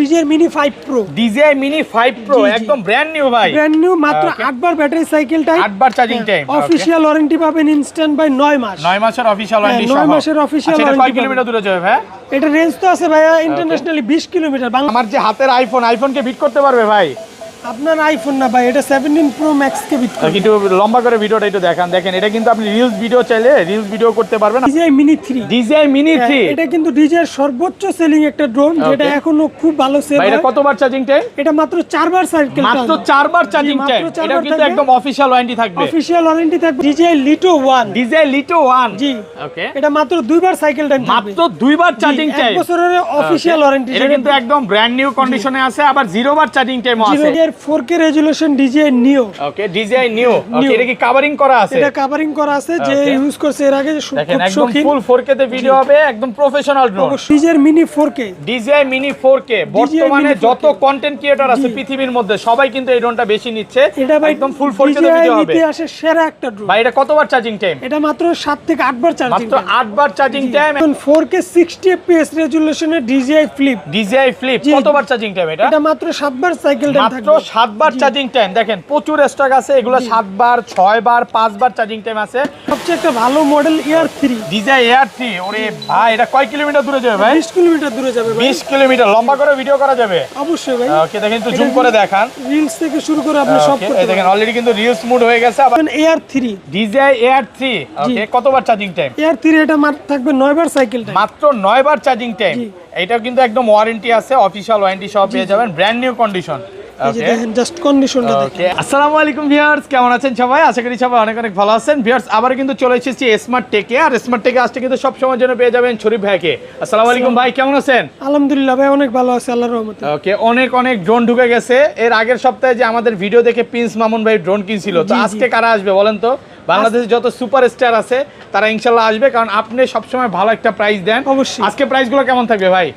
DJI Mini 5 Pro। DJI Mini 5 Pro একদম brand new ভাই। Brand new, মাত্র 8 বার battery cycle time, 8 বার charging time. Official warranty পাবেন instant by 9 মাস। 9 মাসের official warranty সহ। 9 মাসের অফিশিয়াল ওয়ারেন্টি। কয় কিলোমিটার দূরে যাবে ভাই? এটা রেঞ্জ তো আছে ভাইয়া ইন্টারন্যাশনালি 20 কিলোমিটার। আমার যে হাতের আইফোনকে বিট করতে পারবে ভাই? আপনার আইফোন না ভাই, এটা 17 Pro Max কে বিট করে। একটু লম্বা করে ভিডিওটা একটু দেখান। দেখেন এটা কিন্তু আপনি রিলস ভিডিও চাইলে রিলস ভিডিও করতে পারবেন। DJI Mini 3। DJI Mini 3 এটা কিন্তু DJI এর সর্বোচ্চ সেলিং একটা ড্রোন, যেটা এখনো খুব ভালো সেল হয়। এটা কতবার চার্জিং টাইম? এটা মাত্র 4 বার সাইকেল টাইম। মাত্র 4 বার চার্জিং টাইম। এটা কিন্তু একদম অফিশিয়াল ওয়ারেন্টি থাকবে। অফিশিয়াল ওয়ারেন্টি থাকবে। DJI Lito 1। DJI Lito 1 জি ওকে। এটা মাত্র 2 বার সাইকেল টাইম থাকবে। মাত্র 2 বার চার্জিং টাইম। 1 বছরের অফিশিয়াল ওয়ারেন্টি। এটা কিন্তু একদম ব্র্যান্ড নিউ কন্ডিশনে আছে, আবার 0 বার চার্জিং টাইমও আছে। এর 4K রেজোলিউশন DJI Neo। ওকে DJI Neo। ওকে এটা কি কভারিং করা আছে? এটা কভারিং করা আছে, যে ইউজ করছে এর আগে দেখেন একদম ফুল 4K তে ভিডিও হবে, একদম professional drone. DJI Mini 4K। DJI Mini 4K বর্তমানে যত কন্টেন্ট ক্রিয়েটর আছে পৃথিবীর মধ্যে সবাই কিন্তু এই ড্রোনটা বেশি নিচ্ছে। একদম ফুল 4K তে ভিডিও হবে। ইতিহাসে সেরা একটা ড্রোন ভাই। এটা কতবার চার্জিং টাইম? এটা মাত্র 7 থেকে 8 বার চার্জিং। মাত্র 8 বার চার্জিং টাইম। 4K 60 fps রেজোলিউশনের DJI Flip। DJI Flip কতবার চার্জিং টাইম? এটা মাত্র 7 বার সাইকেল টাইম থাকবে। মাত্র 7 বার চার্জিং টাইম। দেখেন প্রচুর স্টক আছে, এগুলো 7 বার 6 বার 5 বার চার্জিং টাইম আছে। সবচেয়ে একটা ভালো মডেল Air 3। DJI Air 3। ওরে ভাই এটা কয় কিলোমিটার দূরে যাবে ভাই? 20 কিলোমিটার দূরে যাবে ভাই। 20 কিলোমিটার। লম্বা করে ভিডিও করা যাবে? অবশ্যই ভাই। ওকে দেখেন একটু জুম করে দেখান। রিলস থেকে শুরু করে আপনি সব করতে এই দেখেন অলরেডি কিন্তু রিলস মুড হয়ে গেছে। আবার Air 3। DJI Air 3 ওকে কতবার চার্জিং টাইম? Air 3 এটা মাত্র থাকবে 9 বার সাইকেল টাইম। মাত্র 9 বার চার্জিং টাইম। এটাও কিন্তু একদম ওয়ারেন্টি আছে, অফিশিয়াল ওয়ারেন্টি সব পেয়ে যাবেন, ব্র্যান্ড নিউ কন্ডিশন। এই যে দেখেন জাস্ট কন্ডিশনটা দেখেন। আসসালামু আলাইকুম ভিউয়ার্স, কেমন আছেন সবাই? আশা করি সবাই অনেক অনেক ভালো আছেন। ভিউয়ার্স আবার কিন্তু চলে এসেছি স্মার্ট টেকে, আর স্মার্ট টেকে আসতে কিন্তু সব সময়ের জন্য পেয়ে যাবেন শরীফ ভাইকে। আসসালামু আলাইকুম ভাই, কেমন আছেন? আলহামদুলিল্লাহ ভাই অনেক ভালো আছে আল্লাহর রহমতে। ওকে অনেক অনেক ড্রোন ঢুকে গেছে। এর আগের সপ্তাহে যে আমাদের ভিডিও দেখে প্রিন্স মামুন ভাই ড্রোন কিনছিল, তো আজকে কারা আসবে বলেন তো? বাংলাদেশে যত সুপারস্টার আছে তারা ইনশাআল্লাহ আসবে, কারণ আপনি সবসময় ভালো একটা প্রাইস দেন। অবশ্যই। আজকে প্রাইসগুলো কেমন থাকবে ভাই?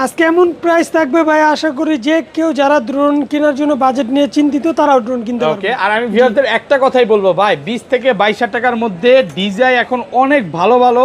আজকে এমন প্রাইস থাকবে ভাই, আশা করি যে কেউ যারা ড্রোন কেনার জন্য বাজেট নিয়ে চিন্তিত তারাও ড্রোন কিনতে পারবে। ওকে আর আমি ভিউয়ারদের একটা কথাই বলবো ভাই, 20 থেকে 22,000 টাকার মধ্যে DJI এখন অনেক ভালো ভালো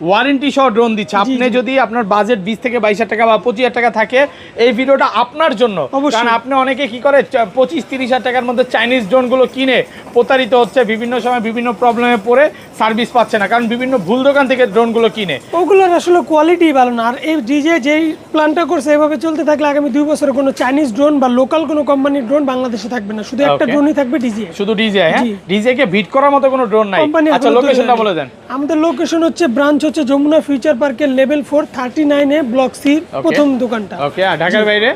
ওয়ারেন্টি সহ ড্রোন দিচ্ছে। আপনি যদি আপনার বাজেট 20 থেকে 22,000 টাকা বা 25,000 টাকা থাকে, এই ভিডিওটা আপনার জন্য। কারণ আপনি অনেকে কি করে 25-30,000 টাকার মধ্যে চাইনিজ ড্রোনগুলো কিনে প্রতারিত হচ্ছে, বিভিন্ন সময় বিভিন্ন প্রবলেমে পড়ে সার্ভিস পাচ্ছে না, কারণ বিভিন্ন ভুল দোকান থেকে ড্রোনগুলো কিনে। ওগুলোর আসলে কোয়ালিটি ভালো না। আর এই DJI যেই প্ল্যানটা করছে এভাবে চলতে থাকলে আগামী 2 বছরে কোনো চাইনিজ ড্রোন বা লোকাল কোনো কোম্পানির ড্রোন বাংলাদেশে থাকবে না, শুধু একটা ড্রোনই থাকবে DJI। শুধু DJI? হ্যাঁ DJI কে বিট করার মতো কোনো ড্রোন নাই। আচ্ছা লোকেশনটা বলে দেন। আমাদের লোকেশন হচ্ছে ব্রাঞ্চ হচ্ছে যমুনা ফিউচার পার্কের লেভেল 4 39 এ ব্লক সি প্রথম দোকানটা। ওকে আর ঢাকার বাইরে?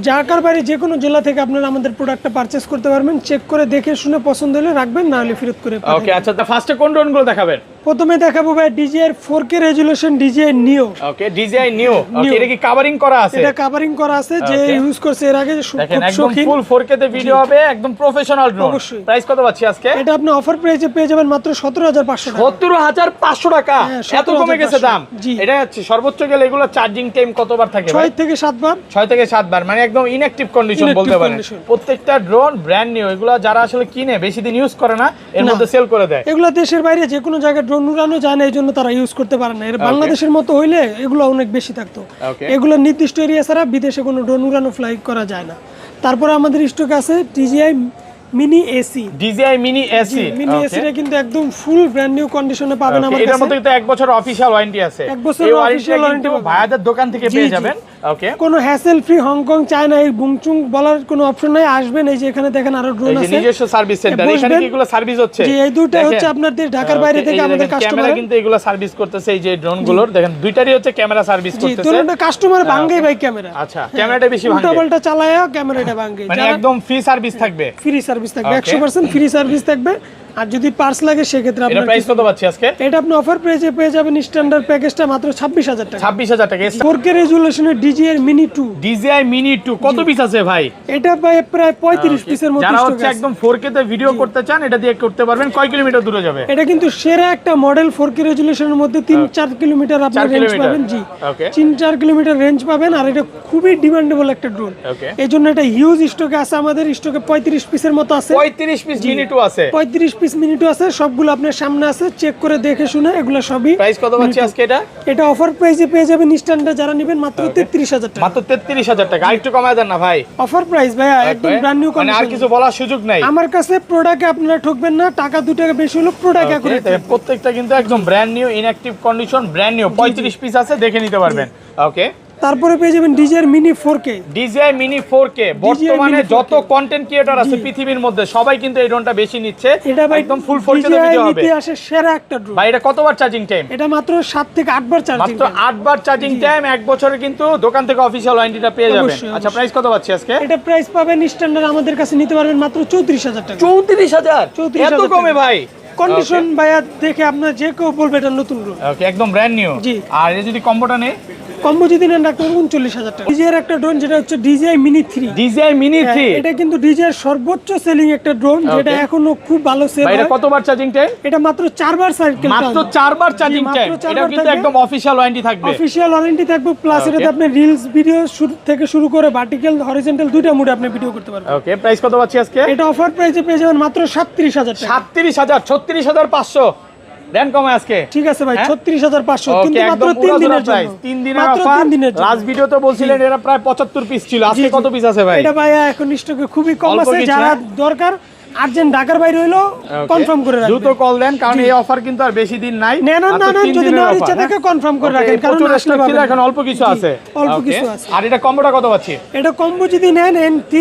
ঢাকার বাইরে যে কোনো জেলা থেকে আপনারা আমাদের প্রোডাক্টটা পারচেজ করতে পারবেন। চেক করে দেখে শুনে পছন্দ হলে রাখবেন, না হলে ফেরত করে পাঠাবেন। ওকে আচ্ছা ফার্স্টে কোন ড্রোনগুলো দেখাবেন? প্রথমে দেখাবো ভাই DJI 4K resolution DJI Neo। ওকে DJI Neo। ওকে এটা কি কভারিং করা আছে? এটা কভারিং করা আছে, যে ইউজ করছে এর আগে দেখেন একদম ফুল 4K তে ভিডিও হবে, একদম প্রফেশনাল ড্রোন। প্রাইস কত পাচ্ছি আজকে? এটা আপনি অফার প্রাইসে পেয়ে যাবেন মাত্র 17,500 টাকা। 17,500 টাকা? এত কমে গেছে দাম? এটা সর্বোচ্চ গেলে এগুলো চার্জিং টাইম কতবার থাকে? 6 থেকে 7 বার। 6 থেকে 7 বার, মানে একদম ইনঅ্যাকটিভ কন্ডিশন বলতে পারেন। প্রত্যেকটা ড্রোন ব্র্যান্ড নিউ, এগুলো যারা আসলে কিনে বেশি দিন ইউজ করে না এর মধ্যে সেল করে দেয়। এগুলো দেশের বাইরে যে কোনো জায়গায় ড্রোন উড়ানো যায় না, এইজন্য তারা ইউজ করতে পারে না। এর বাংলাদেশের মতো হইলে এগুলো অনেক বেশি থাকতো। এগুলো নির্দিষ্ট এরিয়া ছাড়া বিদেশে কোনো ড্রোন উড়ানো ফ্লাই করা যায় না। তারপরে আমাদের স্টকে আছে DJI Mini AC। DJI Mini AC। Mini AC টা কিন্তু একদম ফুল ব্র্যান্ড নিউ কন্ডিশনে পাবেন আমাদের কাছে। এর মধ্যে তো 1 বছর অফিশিয়াল ওয়ারেন্টি আছে। 1 বছর অফিশিয়াল ওয়ারেন্টি ভাইয়াদের দোকান থেকে পেয়ে যাবেন। ওকে কোনো হ্যাসেল ফ্রি হংকং চায়না এই বুংচুং বলার কোনো অপশন নাই। আসবেন, এই যে এখানে দেখেন আরো ড্রোন আছে, নিজস্ব সার্ভিস সেন্টার। এখানে কি এগুলো সার্ভিস হচ্ছে? জি এই দুটো হচ্ছে আপনাদের ঢাকার বাইরে থেকে আমাদের কাস্টমার ক্যামেরা কিন্তু এগুলো সার্ভিস করতেছে। এই যে ড্রোনগুলোর দেখেন দুইটারই হচ্ছে ক্যামেরা সার্ভিস করতেছে। জি দুটো কাস্টমার ভাঙাই ভাই ক্যামেরা। আচ্ছা ক্যামেরাটা বেশি ভাঙে, উল্টাপাল্টা চালায়া ক্যামেরাটা ভাঙে। মানে একদম ফ্রি সার্ভিস থাকবে? ফ্রি সার্ভিস থাকবে, 100% ফ্রি সার্ভিস থাকবে। আর যদি পার্স লাগে সেক্ষেত্রে আপনার প্রাইস কত পাচ্ছি আজকে? এটা আপনি অফার প্রাইসে পেয়ে যাবেন স্ট্যান্ডার্ড প্যাকেজটা মাত্র 26,000 টাকা। 26,000 টাকা 4K রেজোলিউশনের DJI Mini 2। DJI Mini 2 কত পিস আছে ভাই? এটা প্রায় 35 পিসের মতো যারা স্টক হচ্ছে আছে। একদম 4K তে ভিডিও করতে চান এটা দিয়ে করতে পারবেন। কয় কিলোমিটার দূরে যাবে? এটা কিন্তু সেরা একটা মডেল 4K রেজোলিউশনের মধ্যে 3-4 কিলোমিটার আপনি রেঞ্জ পাবেন। জি 3-4 কিলোমিটার রেঞ্জ পাবেন। আর এটা খুবই ডিমান্ডেবল একটা ড্রোন, এইজন্য এটা হিউজ স্টকে আছে। আমাদের স্টকে 35 পিসের মতো আছে। 35 পিস Mini 2 আছে? 35 পিস Mini 2 আছে, সবগুলো আপনার সামনে আছে। চেক করে দেখে শুনে এগুলো সবই। প্রাইস কত পাচ্ছি আজকে এটা? এটা অফার প্রাইসে পেয়ে যাবেন স্ট্যান্ডার্ড যারা নেবেন মাত্র 33,000 টাকা। মাত্র 33,000 টাকা। আরেকটু কমায় দেন না ভাই। অফার প্রাইস ভাইয়া, একদম ব্র্যান্ড নিউ মানে আর কন্ডিশন। কিছু বলার সুযোগ নাই। আমার কাছে প্রোডাক্টে আপনারা ঠকবেন না, টাকা 2 টাকা বেশি হলো প্রোডাক্ট অ্যাকুরেট। প্রত্যেকটা কিন্তু একদম brand new, inactive condition, brand new. 35 piece আছে, দেখে নিতে পারবেন। ওকে, তারপরে পেয়ে যাবেন DJI mini 4K। DJI mini 4K বর্তমানে যত কন্টেন্ট ক্রিয়েটর আছে পৃথিবীর মধ্যে সবাই কিন্তু এই ড্রোনটা বেশি নিচ্ছে। এটা ভাই একদম ফুল 4K তে ভিডিও হবে। ইতিহাসের সেরা একটা ড্রোন ভাই এটা কতবার চার্জিং টাইম? এটা মাত্র 7 থেকে 8 বার চার্জিং। মাত্র 8 বার চার্জিং টাইম, 1 বছরে কিন্তু দোকান থেকে অফিশিয়াল ওয়ারেন্টিটা পেয়ে যাবেন। আচ্ছা, প্রাইস কত পাচ্ছি আজকে? এটা প্রাইস পাবেন স্ট্যান্ডার্ড আমাদের কাছে নিতে পারবেন মাত্র 34,000 টাকা। 34,000 এত কমে ভাই? কন্ডিশন ভাইয়া দেখে আপনার যে কেউ বলবে এটা নতুন ড্রোন। ওকে, একদম ব্র্যান্ড নিউ। জি। আর এই যদি কম্বোটা নেই, কম্বো যদি নেন রাখতে পারবেন 39,000 টাকা। DJI এর একটা ড্রোন যেটা হচ্ছে DJI মিনি 3। DJI মিনি 3 এটা কিন্তু DJI এর সর্বোচ্চ সেলিং একটা ড্রোন, যেটা এখনো খুব ভালো সেল ভাই হয়। এটা কতবার চার্জিং টাইম? এটা মাত্র 4 বার সাইকেল, মাত্র 4 বার চার্জিং টাইম। এটা কিন্তু একদম অফিশিয়াল ওয়ারেন্টি থাকবে। অফিশিয়াল ওয়ারেন্টি থাকবে, প্লাস এটাতে আপনি রিলস ভিডিও থেকে শুরু করে ভার্টিক্যাল হরিজন্টাল দুইটা মোডে আপনি ভিডিও করতে পারবেন। ওকে, প্রাইস কত পাচ্ছি আজকে? এটা অফার প্রাইসে পেয়ে যাবেন মাত্র 37,000 টাকা। 37,000, 36,500 দেন কমে আজকে। ঠিক আছে ভাই, 36,500 কিন্তু ওকে, মাত্র একদম 3 পুরো দিনের প্রাইস, জন্য। 3 দিনের মাত্র অফার। 3 দিনের জন্য। লাস্ট ভিডিওতে বলছিলেন এটা প্রায় 75 পিস ছিল, আজকে কত পিস আছে ভাই? এটা ভাইয়া এখন স্টকে খুবই কম অল্প আছে, কিছু, যারা দরকার আর্জেন্ট ঢাকার বাইরে হইলো কনফার্ম করে রাখবেন। দ্রুত কল দেন, কারণ এই অফার কিন্তু আর বেশি দিন নাই। না যদি নেওয়ার ইচ্ছা থাকে কনফার্ম করে রাখেন, কারণ প্রচুর আসলে স্টক ছিল, পাবেন। এখন অল্প কিছু আছে। অল্প Okay, কিছু আছে। আর এটা কম্বোটা কত পাচ্ছি? এটা কম্বো যদি নেন N3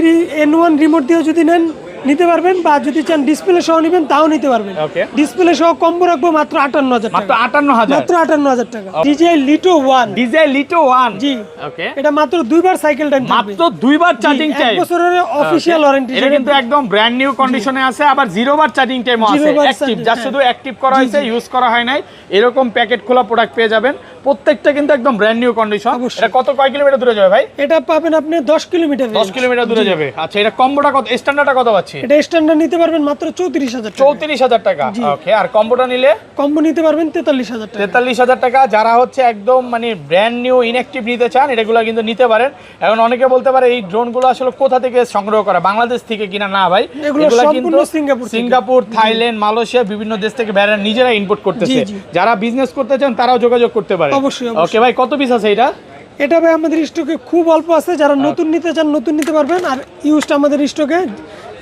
N1 রিমোট দিয়ে যদি নেন নিতে পারবেন, বা যদি চান ডিসপ্লে সহ নেবেন তাও নিতে পারবেন। Okay. ডিসপ্লে সহ কম্বো রাখবো মাত্র 58,000 মাত্র টাকা। 58,000। মাত্র 58,000 টাকা। DJI Lito 1। DJI Lito 1। জি। ওকে, এটা মাত্র 2 বার সাইকেল টাইম থাকবে। মাত্র 2 বার চার্জিং টাইম। 1 বছরের অফিশিয়াল ওয়ারেন্টি। এটা কিন্তু একদম ব্র্যান্ড নিউ কন্ডিশনে আছে, আবার 0 বার চার্জিং টাইমও আছে। 0 বার অ্যাক্টিভ, charging, যা হ্যাঁ। শুধু অ্যাক্টিভ করা হয়েছে, ইউজ করা হয় নাই। এরকম প্যাকেট খোলা প্রোডাক্ট পেয়ে যাবেন। প্রত্যেকটা কিন্তু একদম ব্র্যান্ড নিউ কন্ডিশন। এটা কয় কিলোমিটার দূরে যাবে ভাই? এটা পাবেন আপনি 10 কিলোমিটার। 10 কিলোমিটার দূরে যাবে। আচ্ছা, এটা কম্বোটা কত, স্ট্যান্ডার্ডটা কত পাচ্ছি? এটা স্ট্যান্ডার্ড নিতে পারবেন মাত্র 34,000 টাকা। 34,000 টাকা। ওকে, আর কম্বোটা নিলে কম্বো নিতে পারবেন 43,000 টাকা। 43,000 টাকা। যারা হচ্ছে একদম মানে ব্র্যান্ড নিউ ইনঅ্যাক্টিভ নিতে চান, এগুলো কিন্তু নিতে পারেন। এখন অনেকে বলতে পারে এই ড্রোনগুলো আসলে কোথা থেকে সংগ্রহ করা, বাংলাদেশ থেকে কিনা? না ভাই, এগুলো কিন্তু সম্পূর্ণ সিঙ্গাপুর, থাইল্যান্ড, মালয়েশিয়া, বিভিন্ন দেশ থেকে ব্যারা নিজেরা ইম্পোর্ট করতেছে। জি। যারা বিজনেস করতে চান তারাও যোগাযোগ করতে পারে। অবশ্যই। ওকে ভাই, কত পিস আছে এটা? এটা ভাই আমাদের স্টকে খুব অল্প আছে, যারা নতুন নিতে চান নতুন নিতে পারবেন। আর ইউজটা আমাদের স্টকে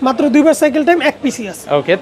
মাত্র 2 বার সাইকেল টাইম 1 পিসি আছে। ওকে,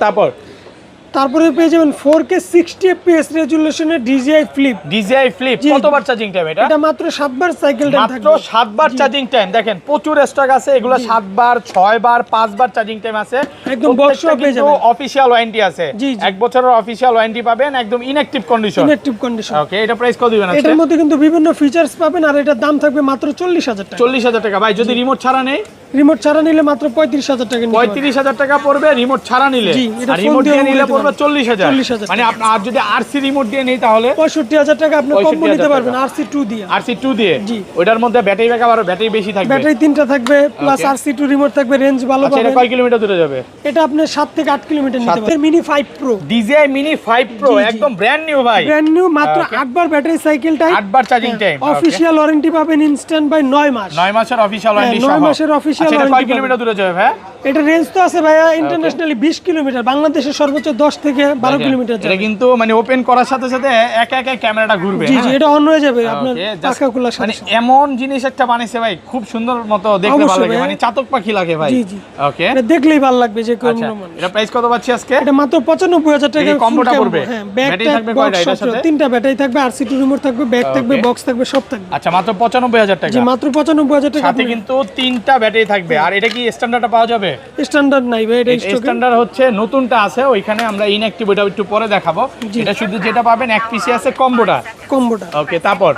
তারপরে পেয়ে যাবেন 4K 60 fps রেজুলেশনের DJI Flip। DJI Flip কতবার চার্জিং টাইম এটা? এটা মাত্র 7 বার সাইকেল টাইম মাত্র থাকবে। 7 বার চার্জিং টাইম। দেখেন প্রচুর স্টক আছে, এগুলো 7 বার, 6 বার, 5 বার চার্জিং টাইম আছে। একদম বক্স পেয়ে যাবেন। অফিশিয়াল ওয়ারেন্টি আছে। 1 বছরের অফিশিয়াল ওয়ারেন্টি পাবেন, একদম inactive condition. Inactive condition. Okay, এটা প্রাইস কত দিবেন আজকে? এটার মধ্যে কিন্তু বিভিন্ন ফিচারস পাবেন, আর এটার দাম থাকবে মাত্র 40,000 টাকা। 40,000 টাকা। ভাই যদি রিমোট ছাড়া নেই? রিমোট ছাড়া নিলে মাত্র 35,000 টাকা নিতে পারবেন। 35,000 টাকা পড়বে রিমোট ছাড়া নিলে। জি, এটা আর ফোন রিমোট দিয়েও দিয়ে নিলে নিতে পড়বে পারবেন। 40,000। 40,000 মানে আর যদি আরসি রিমোট দিয়ে নেই তাহলে 65,000 টাকা আপনি কম্বো 65,000 নিতে পারবেন টাকা। RC2 দিয়ে। RC2 দিয়ে। জি। ওটার মধ্যে ব্যাটারি ব্যাকআপ আর ব্যাটারি বেশি থাকবে। ব্যাটারি 3টা থাকবে, প্লাস RC2 রিমোট থাকবে, রেঞ্জ ভালো আচ্ছা, এটা পাবেন। কয় কিলোমিটার দূরে যাবে? এটা আপনি 7 থেকে 8 কিলোমিটার নিতে পারবেন। Mini 5 Pro। DJI mini 5 Pro একদম ব্র্যান্ড নিউ ভাই। ব্র্যান্ড নিউ, মাত্র 8 বার ব্যাটারি সাইকেল টাইম, 8 বার চার্জিং টাইম। অফিশিয়াল ওয়ারেন্টি পাবেন ইনস্ট্যান্ট বাই 9 মাস। 9 মাসের অফিশিয়াল ওয়ারেন্টি সহ। 9 মাসের অফিশিয়াল আচ্ছা, এটা কয় ওয়ারেন্টি কিলোমিটার দূরে যাবে ভাই? এটা রেঞ্জ তো আছে ভাইয়া ইন্টারন্যাশনালি 20 কিলোমিটার, বাংলাদেশের সর্বোচ্চ 10 থেকে 12 কিলোমিটার এটা যাবে। কিন্তু মানে ওপেন করার সাথে সাথে একা একা ক্যামেরাটা ঘুরবে। জি জি, এটা অন হয়ে যাবে আপনার Okay, just পাখা খোলার মানে সাথে। এমন জিনিস একটা বানাইছে ভাই, খুব সুন্দর মতো দেখতে ভালো অবশ্যই লাগে, ভাই। মানে চাতক পাখি লাগে ভাই। জি জি, ওকে, এটা দেখলেই ভালো লাগবে যে কোন আচ্ছা, মানুষ। এটা প্রাইস কত পাচ্ছি আজকে? এটা মাত্র 95,000 টাকা। এই কম্বোটা পড়বে? হ্যাঁ, ব্যাটারি ব্যাটারি থাকবে থাকবে কয়টা এটার সাথে? 3টা ব্যাটারি থাকবে, RC2 রিমোট থাকবে, ব্যাগ থাকবে, Okay. বক্স থাকবে, সব থাকবে। আচ্ছা, মাত্র 95,000 টাকা। জি, মাত্র 95,000 টাকা। সাথে কিন্তু 3টা ব্যাটারি থাকবে। আর এটা কি স্ট্যান্ডার্ডটা পাওয়া যাবে? স্ট্যান্ডার্ড নাই ভাই, এটা স্টকে। স্ট্যান্ডার্ড হচ্ছে নতুনটা আছে, ওইখানে আমরা ইনঅ্যাকটিভ ওটা একটু পরে দেখাবো। জি। এটা শুধু যেটা পাবেন এক পিসি আছে কম্বোটা। কম্বোটা ওকে, তারপর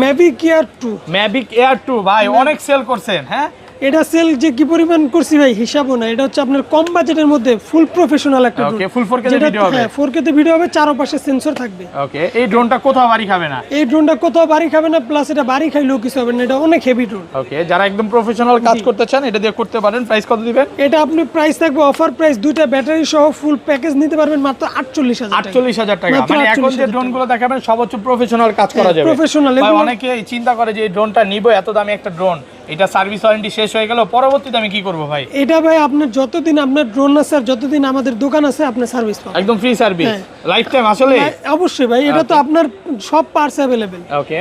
Mavic Air 2। Mavic Air 2 ভাই অনেক সেল করছেন। হ্যাঁ, এটা সেল যে কি পরিমাণ করছি ভাই হিসাবও না। এটা হচ্ছে আপনার কম বাজেটের মধ্যে ফুল প্রফেশনাল একটা ড্রোন। ওকে, ফুল 4K তে ভিডিও হবে। হ্যাঁ, 4K তে ভিডিও হবে, চারপাশে সেন্সর থাকবে। ওকে, এই ড্রোনটা কোথাও বাড়ি খাবে না। এই ড্রোনটা কোথাও বাড়ি খাবে না, প্লাস এটা বাড়ি খাইলেও কিছু হবে না, এটা অনেক হেভি ড্রোন। ওকে, যারা একদম প্রফেশনাল কাজ করতে চান এটা দিয়ে করতে পারেন। প্রাইস কত দিবেন? এটা আপনি প্রাইস থাকবে অফার প্রাইস, 2টা ব্যাটারি সহ ফুল প্যাকেজ নিতে পারবেন মাত্র 48,000 টাকা। 48,000 টাকা। মাত্র মানে এখন যে 48,000 ড্রোনগুলো দেখাবেন সব হচ্ছে প্রফেশনাল কাজ করা যাবে। প্রফেশনাল। ভাই অনেকে চিন্তা করে যে এই ড্রোনটা নিব, এত দামি একটা ড্রোন, এটা সার্ভিস ওয়ারেন্টি শেষ হয়ে গেল, পরবর্তীতে আমি কি করব ভাই? এটা ভাই আপনার যতদিন আপনার ড্রোন আছে আর যতদিন আমাদের দোকান আছে আপনি সার্ভিস পাবেন একদম ফ্রি সার্ভিস লাইফ টাইম আসলে? অবশ্যই ভাই, এটা তো আপনার সব পার্টস अवेलेबल। ওকে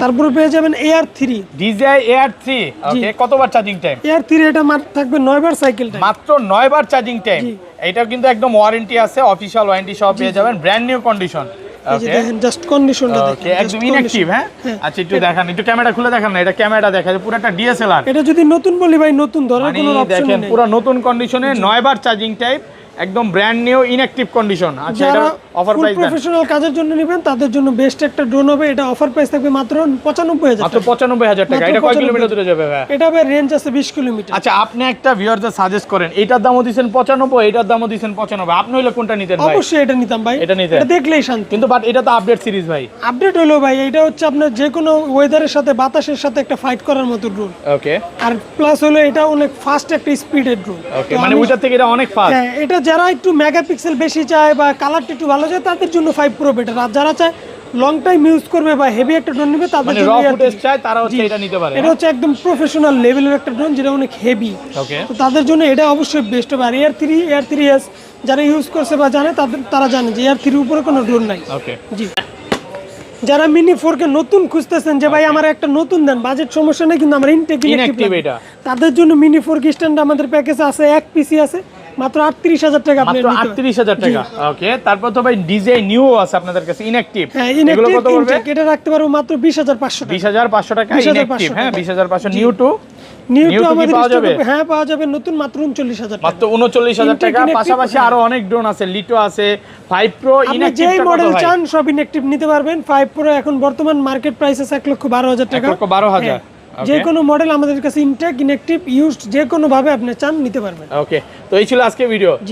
তারপরে পেয়ে যাবেন AR3 DJI AR3। ওকে, কতবার চার্জিং টাইম? AR3 এটা মাত্র থাকবে 9 বার সাইকেল টাইম, মাত্র 9 বার চার্জিং টাইম। এটাও কিন্তু একদম ওয়ারেন্টি আছে, অফিশিয়াল ওয়ারেন্টি সহ পেয়ে যাবেন, ব্র্যান্ড নিউ কন্ডিশন। এই যে দেখেন জাস্ট কন্ডিশনটা দেখেন, ওকে, একদম ইনঅ্যাকটিভ। হ্যাঁ, আচ্ছা একটু দেখান, একটু ক্যামেরা খুলে দেখান না, এটা ক্যামেরা দেখা যায় পুরোটা DSLR। এটা যদি নতুন বলি ভাই নতুন ধরার কোনো অপশন দেখেন নেই, পুরো নতুন কন্ডিশনে 9 বার চার্জিং টাইপ, একদম ব্র্যান্ড নিউ ইনঅ্যাকটিভ কন্ডিশন। আচ্ছা, এটা যারা অফার ফুল প্রাইস দেন? প্রফেশনাল কাজের জন্য নেবেন তাদের জন্য বেস্ট একটা ড্রোন হবে। এটা অফার প্রাইস থাকবে মাত্র 95,000 মাত্র 95,000 টাকা। এটা কয় কিলোমিটার দূরে যাবে ভাই? এটা ভাই রেঞ্জ আছে 20 কিলোমিটার। আচ্ছা, আপনি একটা ভিউয়ারদের সাজেস্ট করেন, এটার দামও দিবেন 95, এটার দামও দিবেন 95, আপনি হইলে কোনটা নিতেন ভাই? অবশ্যই এটা নিতাম ভাই, এটা নিতেন? এটা দেখলেই শান্তি। কিন্তু বাট এটা তো আপডেট সিরিজ ভাই। আপডেট হলো ভাই, এটা হচ্ছে আপনার যে কোনো ওয়েদারের সাথে বাতাসের সাথে একটা ফাইট করার মতো ড্রোন। ওকে, আর প্লাস হলো এটা অনেক ফাস্ট একটা স্পিডের ড্রোন। ওকে, মানে ওইটার থেকে এটা অনেক ফাস্ট। হ্যাঁ, এটা যারা একটু মেগাপিক্সেল বেশি চায় বা কালারটা একটু ভালো চায় তাদের জন্য 5 Pro বেটার। আর যারা চায় লং টাইম ইউজ করবে বা হেভি একটা ড্রোন নেবে তাদের মানে জন্য র AR3 ফুটেজ চাই তারা হচ্ছে এটা নিতে পারে। এটা হচ্ছে একদম প্রফেশনাল লেভেলের একটা ড্রোন যেটা অনেক হেভি, ওকে, তো তাদের জন্য এটা অবশ্যই বেস্ট হবে। আর AR3S যারা ইউজ করছে বা জানে তারা জানে যে AR3 এর উপরে কোনো ড্রোন নাই। ওকে, জি, যারা মিনি 4K নতুন খুঁজতেছেন যে ভাই আমার একটা নতুন দেন, বাজেট সমস্যা নেই কিন্তু আমার ইনঅ্যাকটিভ এটা, তাদের জন্য মিনি 4K স্ট্যান্ড আমাদের প্যাকেজ আছে, এক পিসি আছে মাত্র 38,000 টাকা। আপনি মাত্র 38,000 টাকা। ওকে, তারপর তো ভাই DJI নিউ আছে আপনাদের কাছে ইনঅ্যাকটিভ, হ্যাঁ এগুলো কত পড়বে? এটা রাখতে পারবো মাত্র 20,500 টাকা। 20,500 টাকা ইনঅ্যাকটিভ। হ্যাঁ, 20,500 new to new New to to কি আমাদের পাওয়া যাবে? স্টকে হ্যাঁ পাওয়া যাবে নতুন মাত্র 39,000 টাকা। মাত্র 39,000 টাকা। Inactive পাশাপাশি আরো অনেক ড্রোন আছে, লিটো আছে, 5 Pro আপনি ইনঅ্যাকটিভ যেই কত মডেল ভাই? চান সব ইনঅ্যাকটিভ নিতে পারবেন। 5 Pro এখন বর্তমান মার্কেট প্রাইস আছে 1,12,000 টাকা। 1,12,000। যে কোনো মডেল আমাদের কাছে ইনটেক ইনঅ্যাকটিভ ইউজড যে কোনো ভাবে আপনি চান নিতে পারবেন। ওকে, তো এই ছিল আজকে ভিডিও।